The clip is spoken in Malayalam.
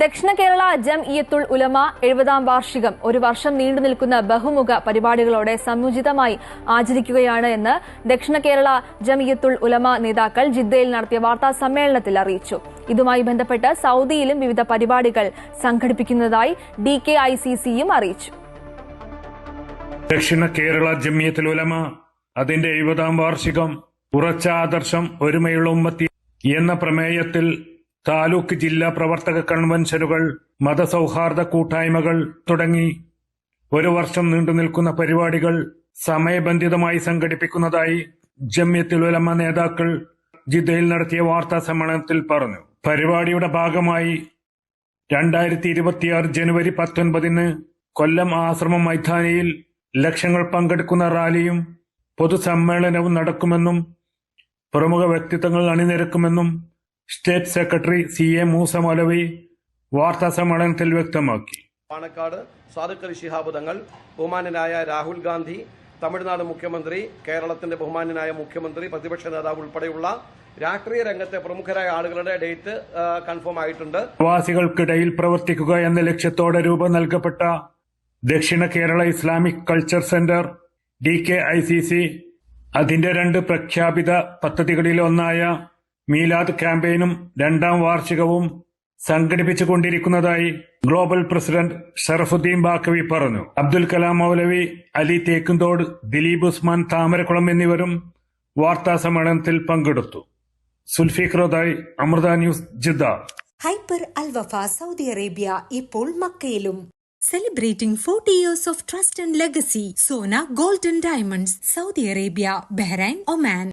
ദക്ഷിണ കേരള ജംഇയ്യത്തുൽ ഉലമ 70-ാം വാർഷികം ഒരു വർഷം നീണ്ടുനിൽക്കുന്ന ബഹുമുഖ പരിപാടികളോടെ സമുചിതമായി ആചരിക്കുകയാണ് എന്ന് ദക്ഷിണ കേരള ജംഇയ്യത്തുൽ ഉലമ നേതാക്കൾ ജിദ്ദയിൽ നടത്തിയ വാർത്താ സമ്മേളനത്തിൽ അറിയിച്ചു. ഇതുമായി ബന്ധപ്പെട്ട് സൗദിയിലും വിവിധ പരിപാടികൾ സംഘടിപ്പിക്കുന്നതായി DKICCയും അറിയിച്ചു. ദക്ഷിണ കേരള ജംഇയ്യത്തുൽ ഉലമ അതിന്റെ 70-ാം വാർഷികം ഉറച്ച ആദർശം ഒരുമയുള്ള ഉമ്മത്തി എന്ന പ്രമേയത്തിൽ താലൂക്ക് ജില്ലാ പ്രവർത്തക കൺവെൻഷനുകൾ, മതസൗഹാർദ്ദ കൂട്ടായ്മകൾ തുടങ്ങി ഒരു വർഷം നീണ്ടുനിൽക്കുന്ന പരിപാടികൾ സമയബന്ധിതമായി സംഘടിപ്പിക്കുന്നതായി ജംഇയ്യത്തുൽ ഉലമ നേതാക്കൾ ജിദ്ദയിൽ നടത്തിയ വാർത്താ സമ്മേളനത്തിൽ പറഞ്ഞു. പരിപാടിയുടെ ഭാഗമായി 2026 ജനുവരി 19 കൊല്ലം ആശ്രമം മൈതാനിയിൽ ലക്ഷങ്ങൾ പങ്കെടുക്കുന്ന റാലിയും പൊതുസമ്മേളനവും നടക്കുമെന്നും പ്രമുഖ വ്യക്തിത്വങ്ങൾ അണിനിരക്കുമെന്നും സ്റ്റേറ്റ് സെക്രട്ടറി CA മൂസ മൗലവി വാർത്താ സമ്മേളനത്തിൽ വ്യക്തമാക്കി. പാണക്കാട് സാദിഖ് അലി ശിഹാബ് തങ്ങൾ, ബഹുമാന്യനായ രാഹുൽ ഗാന്ധി, തമിഴ്നാട് മുഖ്യമന്ത്രി, കേരളത്തിന്റെ ബഹുമാന്യനായ മുഖ്യമന്ത്രി, പ്രതിപക്ഷ നേതാവ് ഉൾപ്പെടെയുള്ള രാഷ്ട്രീയ രംഗത്തെ പ്രമുഖരായ ആളുകളുടെ ഡേറ്റ് കൺഫേം ആയിട്ടുണ്ട്. പ്രവാസികൾക്കിടയിൽ പ്രവർത്തിക്കുക എന്ന ലക്ഷ്യത്തോടെ രൂപം നൽകപ്പെട്ട ദക്ഷിണ Kerala Islamic culture centre DKICC അതിന്റെ 2 പ്രഖ്യാപിത പദ്ധതികളിലൊന്നായ മീലാദ് ക്യാമ്പയിനും 2ാം വാർഷികവും സംഘടിപ്പിച്ചുകൊണ്ടിരിക്കുന്നതായി ഗ്ലോബൽ പ്രസിഡന്റ് ഷറഫുദ്ദീൻ ബാക്കവി പറഞ്ഞു. അബ്ദുൽ കലാം മൗലവി, അലി തേക്കുംതോട്, ദിലീപ് ഉസ്മാൻ താമരക്കുളം എന്നിവരും വാർത്താ സമ്മേളനത്തിൽ പങ്കെടുത്തു. സുൽഫിഖ്റോദായി, Amrita news, Jeddah. Hyper Al Wafa Saudi Arabia ഇപ്പോൾ മക്കയിലും. Celebrating 40 years of trust and legacy. Sona Gold and Diamonds, Saudi Arabia, Bahrain, Oman.